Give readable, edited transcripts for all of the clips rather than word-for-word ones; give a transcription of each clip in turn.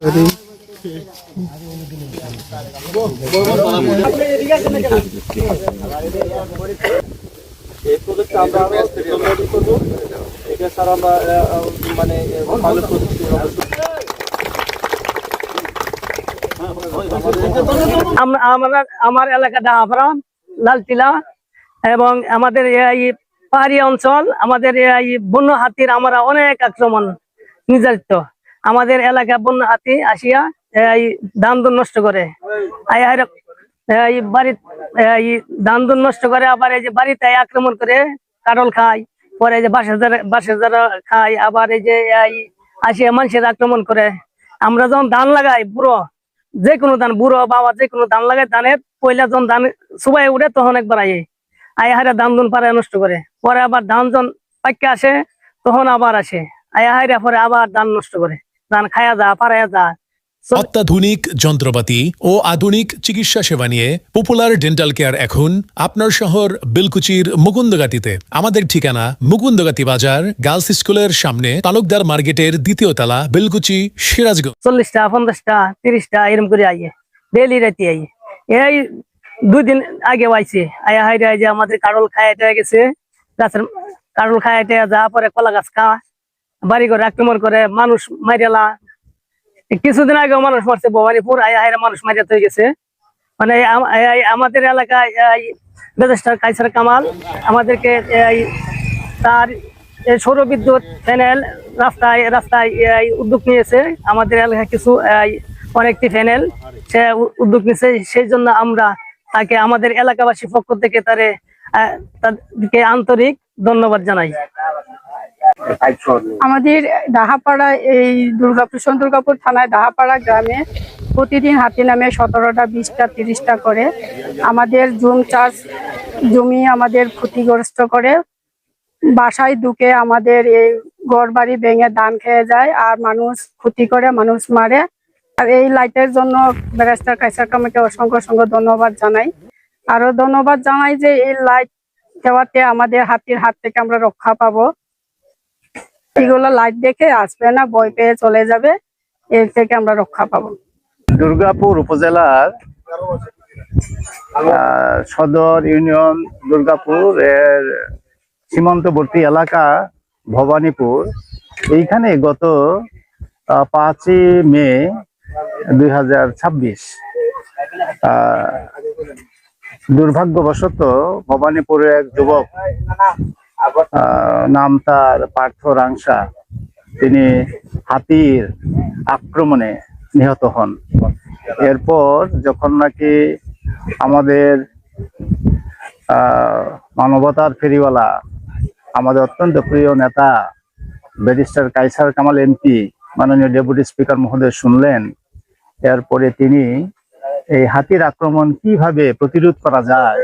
আমার এলাকা ডাহাফারাম লালটিলা এবং আমাদের এই পাহাড়ি অঞ্চল, আমাদের এই বন্য হাতির আমরা অনেক আক্রমণ নির্যাতিত। আমাদের এলাকা বন্য হাতি আসিয়া এই ধান নষ্ট করে, এই বাড়ি এই ধান নষ্ট করে, আবার এই যে বাড়িতে আক্রমণ করে কাটল খায়, পরে এই যে বাঁশের দ্বারা খায়, আবার এই যে আসিয়া মানুষের আক্রমণ করে। আমরা যখন ধান লাগাই বুড়ো, যে কোনো ধান বুড়ো বাবা যে কোনো ধান লাগাই, ধানের পয়লা যখন ধান সবাই উঠে তখন একবার আয়া ধান পাড়ায় নষ্ট করে, পরে আবার ধান যখন পাইকা আসে তখন আবার আসে আয়া পরে আবার ধান নষ্ট করে, ধান খায়া যা পাড়ায় যা। অত্যাধুনিক যন্ত্রপাতি ও আধুনিক চিকিৎসা সেবা নিয়ে পপুলার ডেন্টাল কেয়ার এখন আপনার শহর বেলকুচির মুকুন্দগাতিতে। আমাদের ঠিকানা মুকুন্দগাতি বাজার, গার্লস স্কুলের সামনে, তালুকদার মার্কেটের দ্বিতীয় তলা, বেলকুচি, সিরাজগঞ্জ। 40টা 50টা 30টা এরকম করে আইয়ে ডেলি রাতে আইয়ে। এই 2 দিন আগে আইছে আয়া যে আমাদের কারল খায়াটা গেছে, গাছের কারল খায়াটা যা, পরে কলা গাছ খা, বাড়ি করে আক্রমণ করে, মানুষ মাইরেলা। কিছুদিন আগে মানুষ মারছে ভবানীপুর, আয়া মানুষ মারিয়া হয়ে গেছে। মানে আমাদের এলাকায় রেজিস্ট্রার কাইসার কামাল আমাদেরকে তার সৌর বিদ্যুৎ প্যানেল রাস্তায় উদ্যোগ নিয়েছে। আমাদের এলাকায় কিছু অনেকটি প্যানেল সে উদ্যোগ নিয়েছে, সেই জন্য আমরা তাকে আমাদের এলাকাবাসীর পক্ষ থেকে তাদেরকে আন্তরিক ধন্যবাদ জানাই। আমাদের ডাহাপাড়া, এই দুর্গাপুর থানায় ডাহাপাড়া গ্রামে প্রতিদিন হাতি নামে 17টা 20টা 30টা করে আমাদের জুম চাষ জমি আমাদের ক্ষতিগ্রস্ত করে, বাসায় ঢুকে আমাদের এই ঘর বাড়ি ভেঙে ধান খেয়ে যায়, আর মানুষ ক্ষতি করে, মানুষ মারে। আর এই লাইটের জন্য ব্যারিস্টার কাইসার কামালকে অসংখ্য ধন্যবাদ জানাই। আরো ধন্যবাদ জানাই যে এই লাইট দেওয়াতে আমাদের হাতির হাত থেকে আমরা রক্ষা পাবো। এগুলো লাইট দেখে আসবে না, ভয় পেয়ে চলে যাবে, এর থেকে আমরা রক্ষা পাবো। দুর্গাপুর উপজেলার সদর ইউনিয়ন দুর্গাপুর এর সীমান্তবর্তী এলাকা ভবানীপুর, এইখানে গত 5ই মে 2026 দুর্ভাগ্যবশত ভবানীপুরের এক যুবক, নাম তার পার্থ রাংসা, তিনি হাতির আক্রমণে নিহত হন। এরপর যখন নাকি আমাদের মানবতার ফেরিওয়ালা, আমাদের অত্যন্ত প্রিয় নেতা ব্যারিস্টার কাইসার কামাল এমপি, মাননীয় ডেপুটি স্পিকার মহোদয় শুনলেন, এরপরে তিনি এই হাতির আক্রমণ কিভাবে প্রতিরোধ করা যায়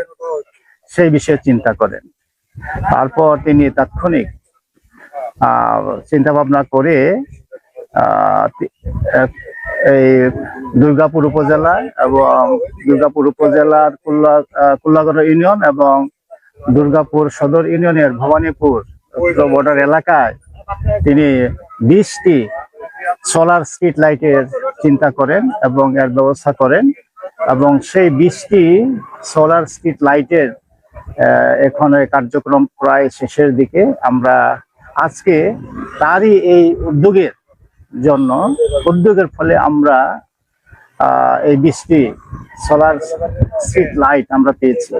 সেই বিষয়ে চিন্তা করেন। তারপর তিনি তাৎক্ষণিক চিন্তা ভাবনা করে এই দুর্গাপুর উপজেলা এবং দুর্গাপুর উপজেলার কুল্লাগড় ইউনিয়ন এবং দুর্গাপুর সদর ইউনিয়নের ভবানীপুর বর্ডার এলাকায় তিনি 20টি সোলার স্ট্রিট লাইটের চিন্তা করেন এবং এর ব্যবস্থা করেন, এবং সেই 20টি সোলার স্ট্রিট লাইটের এখন কার্যক্রম প্রায় শেষের দিকে। আমরা আজকে তারই এই উদ্যোগের ফলে আমরা এই 20টি সোলার স্ট্রিট লাইট আমরা পেয়েছি,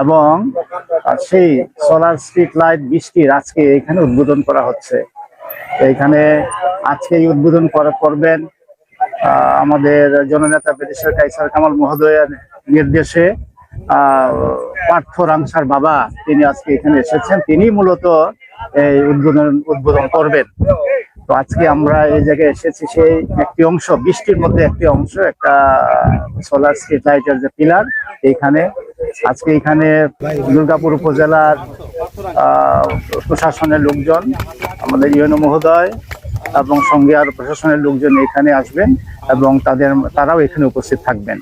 এবং সেই সোলার স্ট্রিট লাইট 20টির আজকে এখানে উদ্বোধন করা হচ্ছে। এইখানে আজকে উদ্বোধন করবেন আমাদের জননেতা ব্যারিস্টার কাইসার কামাল মহোদয়ের নির্দেশে পার্থ রাংসার বাবা, তিনি আজকে এখানে এসেছেন, তিনি মূলত এই উদ্বোধন করবেন। তো আজকে আমরা এই জায়গায় এসেছি, সেই একটি অংশ 20টির মধ্যে একটি অংশ, একটা সোলার স্ট্রিট লাইটের যে পিলার, এইখানে আজকে এখানে দুর্গাপুর উপজেলার প্রশাসনের লোকজন, আমাদের ইউএনও মহোদয় এবং সঙ্গে আরো প্রশাসনের লোকজন এখানে আসবেন এবং তারাও এখানে উপস্থিত থাকবেন।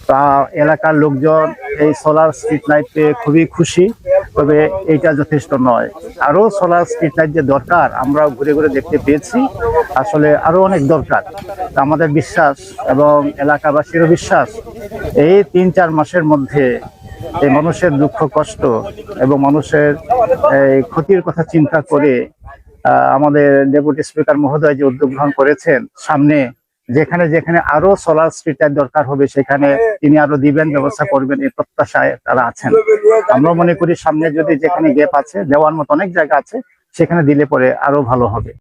তা এলাকার লোকজন এই সোলার স্ট্রিট লাইট পেয়ে খুবই খুশি, তবে এইটা যথেষ্ট নয়। আরো সোলার স্ট্রিট লাইট যে দরকার আমরা ঘুরে ঘুরে দেখতে পেয়েছি, আসলে আরো অনেক দরকার। আমাদের বিশ্বাস এবং এলাকাবাসীরও বিশ্বাস এই 3-4 মাসের মধ্যে এই মানুষের দুঃখ কষ্ট এবং মানুষের এই ক্ষতির কথা চিন্তা করে আমাদের ডেপুটি স্পিকার মহোদয় যে উদ্যোগ গ্রহণ করেছেন, সামনে যেখানে যেখানে আরো সোলার স্ট্রিট লাইট দরকার হবে সেখানে তিনি আরো দিবেন, ব্যবস্থা করবেন, এই প্রত্যাশায় তারা আছেন। আমরা মনে করি সামনে যদি যেখানে গ্যাপ আছে, দেওয়ার মতো অনেক জায়গা আছে, সেখানে দিলে পরে আরো ভালো হবে।